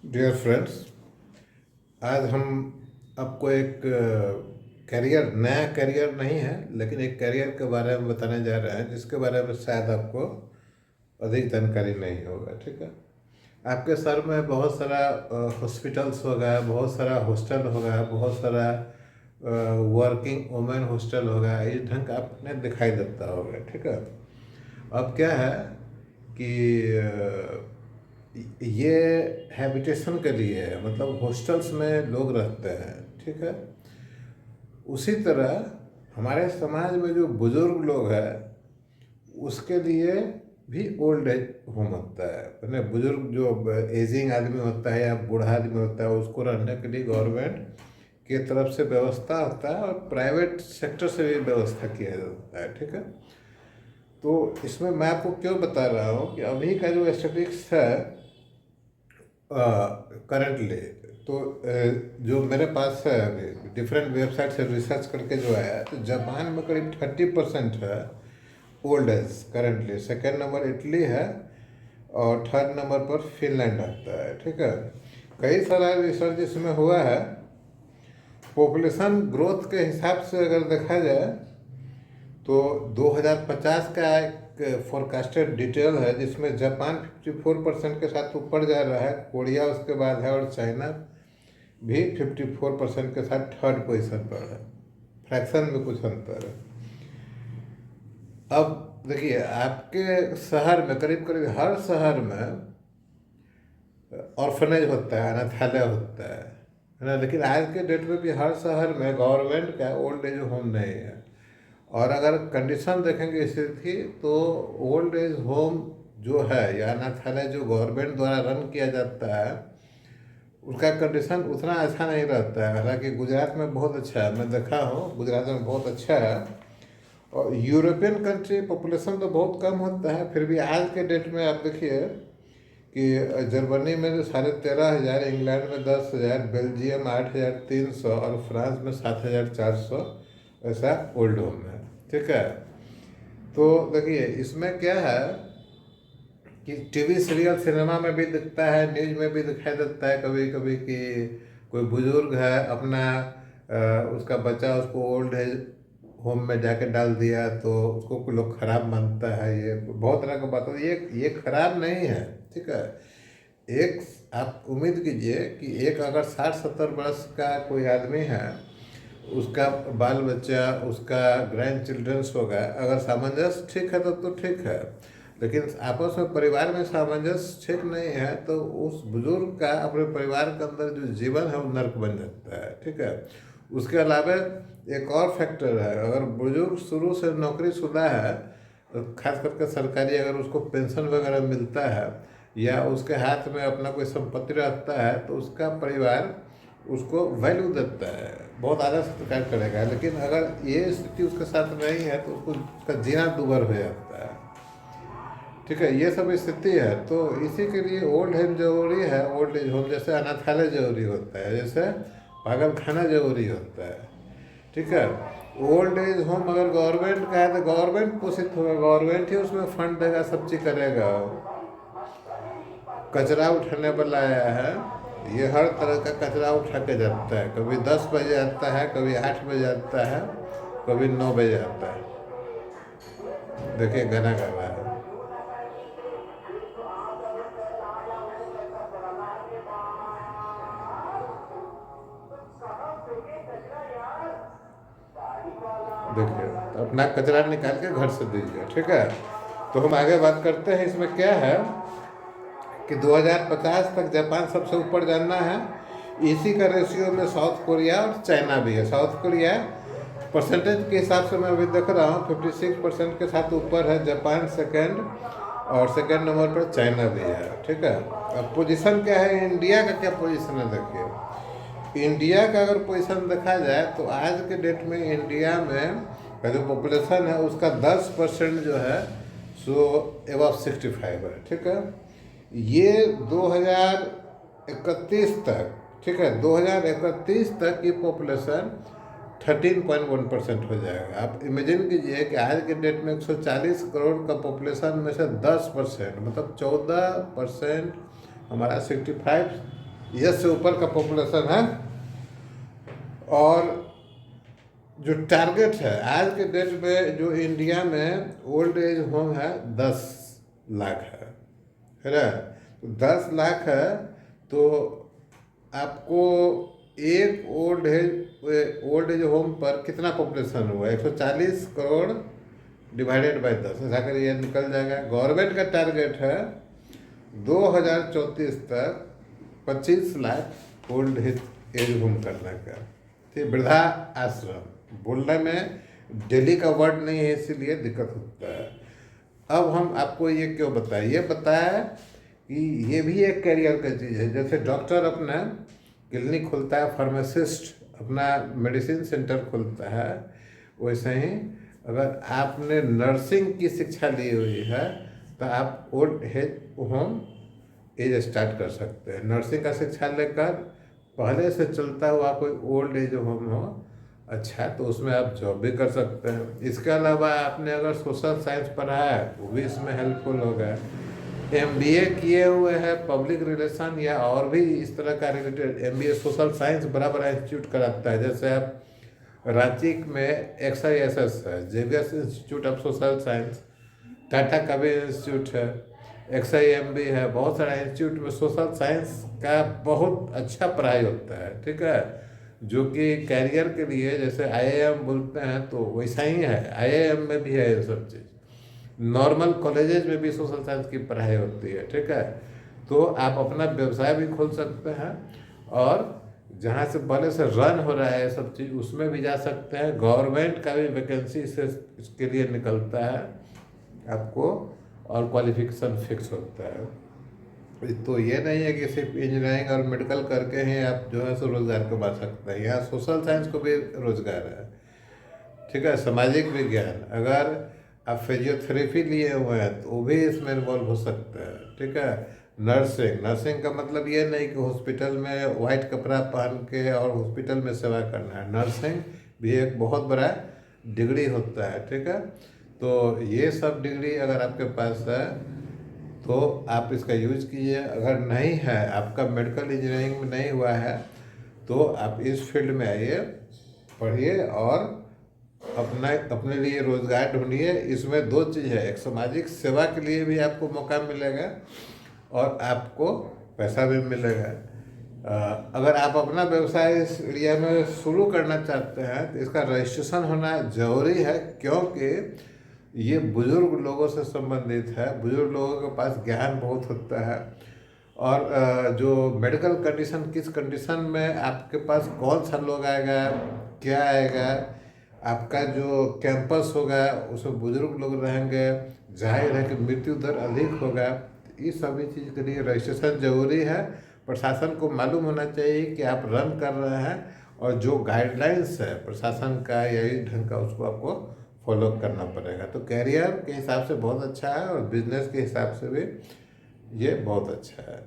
Dear friends, आज हम आपको एक करियर, नया करियर नहीं है लेकिन एक करियर के बारे में बताने जा रहे हैं जिसके बारे में शायद आपको अधिक जानकारी नहीं होगा। ठीक है। आपके शहर में बहुत सारा हॉस्पिटल्स होगा, बहुत सारा हॉस्टल होगा, बहुत सारा वर्किंग वुमेन हॉस्टल होगा, इस ढंग का आपने दिखाई देता होगा। ठीक है। अब क्या है कि ये हैबिटेशन के लिए है, मतलब हॉस्टल्स में लोग रहते हैं। ठीक है। उसी तरह हमारे समाज में जो बुजुर्ग लोग हैं उसके लिए भी ओल्ड एज होम होता है। मैंने बुजुर्ग जो एजिंग आदमी होता है या बूढ़ा आदमी होता है उसको रहने के लिए गवर्नमेंट की तरफ से व्यवस्था होता है और प्राइवेट सेक्टर से भी व्यवस्था किया जाता है। ठीक है। तो इसमें मैं आपको क्यों बता रहा हूँ कि अभी का जो स्टेटिस्टिक्स है करंटली, तो जो मेरे पास है अभी डिफरेंट वेबसाइट से रिसर्च करके जो आया है, तो जापान में करीब 30% है old age currently. Second number Italy है और थर्ड नंबर पर फिनलैंड आता है। ठीक है। कई सारा रिसर्च इसमें हुआ है। पॉपुलेशन ग्रोथ के हिसाब से अगर देखा जाए तो 2050 का एक फोरकास्टेड डिटेल है जिसमें जापान 54% के साथ ऊपर जा रहा है, कोरिया उसके बाद है और चाइना भी 54% के साथ थर्ड पोजीशन पर है। फ्रैक्शन में कुछ अंतर है। अब देखिए, आपके शहर में करीब करीब हर शहर में ऑर्फनेज होता है, अनाथालय होता है ना। लेकिन आज के डेट में भी हर शहर में गवर्नमेंट का ओल्ड एज होम नहीं है। और अगर कंडीशन देखेंगे स्थिति, तो ओल्ड एज होम जो है या अनाथालय जो गवर्नमेंट द्वारा रन किया जाता है उसका कंडीशन उतना अच्छा नहीं रहता है। हालांकि गुजरात में बहुत अच्छा है, मैं देखा हूँ गुजरात में बहुत अच्छा है। और यूरोपियन कंट्री पॉपुलेशन तो बहुत कम होता है, फिर भी आज के डेट में आप देखिए कि जर्मनी में जो 13,500, इंग्लैंड में 10,000, बेल्जियम 8,300 और फ्रांस में 7,400 ऐसा ओल्ड होम है। ठीक है। तो देखिए इसमें क्या है कि टीवी सीरियल सिनेमा में भी दिखता है, न्यूज में भी दिखाई देता है कभी कभी कि कोई बुजुर्ग है अपना उसका बच्चा उसको ओल्ड एज होम में जाके डाल दिया तो उसको कोई लोग खराब मानता है। ये बहुत तरह का बात है। ये खराब नहीं है। ठीक है। एक आप उम्मीद कीजिए कि एक अगर 60-70 वर्ष का कोई आदमी है, उसका बाल बच्चा, उसका ग्रैंड चिल्ड्रंस होगा, अगर सामंजस्य ठीक है तो ठीक है। लेकिन आपस में परिवार में सामंजस्य ठीक नहीं है तो उस बुजुर्ग का अपने परिवार के अंदर जो जीवन है वो नर्क बन जाता है। ठीक है। उसके अलावा एक और फैक्टर है, अगर बुजुर्ग शुरू से नौकरी शुदा है तो खास करके सरकारी अगर उसको पेंशन वगैरह मिलता है या उसके हाथ में अपना कोई संपत्ति रहता है तो उसका परिवार उसको वैल्यू देता है, बहुत आदर सत्कार करेगा। लेकिन अगर ये स्थिति उसके साथ नहीं है तो उसको उसका जीना दूभर हो जाता है। ठीक है। ये सब स्थिति है, तो इसी के लिए ओल्ड एज जरूरी है। ओल्ड एज होम जैसे अनाथालय जरूरी होता है, जैसे पागल खाना जरूरी होता है। ठीक है। ओल्ड एज होम अगर गवर्नमेंट का है तो गवर्नमेंट पोषित होगा, गवर्नमेंट ही उसमें फंड देगा, सब चीज करेगा। कचरा उठाने वाला आया है, ये हर तरह का कचरा उठा के जाता है। कभी 10 बजे आता है, कभी 8 बजे आता है, कभी 9 बजे आता है। देखिए गाना गा रहा है। देखिए, तो अपना कचरा निकाल के घर से दीजिए। ठीक है। तो हम आगे बात करते हैं। इसमें क्या है कि 2050 तक जापान सबसे ऊपर जाना है। इसी का रेशियो में साउथ कोरिया और चाइना भी है। साउथ कोरिया परसेंटेज के हिसाब से मैं अभी देख रहा हूँ 56% के साथ ऊपर है, जापान सेकंड और सेकंड नंबर पर चाइना भी है। ठीक है। अब पोजीशन क्या है, इंडिया का क्या पोजीशन है देखिए। इंडिया का अगर पोजीशन देखा जाए तो आज के डेट में इंडिया में का जो पॉपुलेशन है उसका 10% जो है सो एबव 65 है। ठीक है। ये 2031 तक, ठीक है, 2031 तक की पॉपुलेशन 13.1% हो जाएगा। आप इमेजिन कीजिए कि आज के डेट में 140 करोड़ का पॉपुलेशन में से 10% मतलब 14% हमारा 65 ईयर्स से ऊपर का पॉपुलेशन है। और जो टारगेट है आज के डेट में, जो इंडिया में ओल्ड एज होम है 10 लाख है ना। तो 10 लाख है, तो आपको एक ओल्ड एज होम पर कितना पॉपुलेशन हुआ, 140 करोड़ डिवाइडेड बाय 10, ऐसा कर ये निकल जाएगा। गवर्नमेंट का टारगेट है 2034 तक 25 लाख ओल्ड एज होम करने का। ठीक, वृद्धा आश्रम बोलने में दिल्ली का वर्ड नहीं है, इसीलिए दिक्कत होता है। अब हम आपको ये क्यों बताएं, ये बताया कि ये भी एक करियर का चीज़ है। जैसे डॉक्टर अपना क्लिनिक खोलता है, फार्मासिस्ट अपना मेडिसिन सेंटर खोलता है, वैसे ही अगर आपने नर्सिंग की शिक्षा ली हुई है तो आप old age home as start कर सकते हैं। नर्सिंग का शिक्षा लेकर पहले से चलता हुआ कोई ओल्ड एज होम हो अच्छा, तो उसमें आप जॉब भी कर सकते हैं। इसके अलावा आपने अगर सोशल साइंस पढ़ा है वो भी इसमें हेल्पफुल होगा। एमबीए किए हुए हैं पब्लिक रिलेशन या और भी इस तरह का रिलेटेड, एमबीए सोशल साइंस बड़ा बड़ा इंस्टीट्यूट कराता है। जैसे आप रांची में XISS है, Xavier's institute of social science, Tata का भी इंस्टीट्यूट है, XIMB है, बहुत सारा इंस्टीट्यूट में सोशल साइंस का बहुत अच्छा पढ़ाई होता है। ठीक है, जो कि कैरियर के लिए जैसे IIM बोलते हैं तो वैसा ही है, IIM में भी है ये सब चीज़। नॉर्मल कॉलेजेस में भी सोशल साइंस की पढ़ाई होती है। ठीक है, तो आप अपना व्यवसाय भी खोल सकते हैं और जहाँ से पहले से रन हो रहा है ये सब चीज़ उसमें भी जा सकते हैं। गवर्नमेंट का भी वैकेंसी इसके लिए निकलता है आपको, और क्वालिफिकेशन फिक्स होता है। तो ये नहीं है कि सिर्फ इंजीनियरिंग और मेडिकल करके ही आप जो है सो रोज़गार कमा सकते हैं। यहाँ सोशल साइंस को भी रोज़गार है। ठीक है, सामाजिक विज्ञान, अगर आप फिजियोथेरेपी लिए हुए हैं तो वो भी इसमें इन्वॉल्व हो सकता है। ठीक है, नर्सिंग का मतलब ये नहीं कि हॉस्पिटल में वाइट कपड़ा पहन के और हॉस्पिटल में सेवा करना है। नर्सिंग भी एक बहुत बड़ा डिग्री होता है। ठीक है, तो ये सब डिग्री अगर आपके पास है तो आप इसका यूज कीजिए। अगर नहीं है, आपका मेडिकल इंजीनियरिंग में नहीं हुआ है, तो आप इस फील्ड में आइए, पढ़िए और अपने लिए रोज़गार ढूंढिए। इसमें दो चीज़ है, एक सामाजिक सेवा के लिए भी आपको मौका मिलेगा और आपको पैसा भी मिलेगा। अगर आप अपना व्यवसाय इस एरिया में शुरू करना चाहते हैं तो इसका रजिस्ट्रेशन होना ज़रूरी है, क्योंकि ये बुज़ुर्ग लोगों से संबंधित है। बुज़ुर्ग लोगों के पास ज्ञान बहुत होता है, और जो मेडिकल कंडीशन, किस कंडीशन में आपके पास कौन सा लोग आएगा, क्या आएगा, आपका जो कैंपस होगा उसमें बुजुर्ग लोग रहेंगे, जाहिर है कि मृत्यु दर अधिक होगा। इस सभी चीज़ के लिए रजिस्ट्रेशन जरूरी है। प्रशासन को मालूम होना चाहिए कि आप रन कर रहे हैं, और जो गाइडलाइंस है प्रशासन का या इस ढंग का उसको आपको फॉलो करना पड़ेगा। तो कैरियर के हिसाब से बहुत अच्छा है और बिजनेस के हिसाब से भी ये बहुत अच्छा है।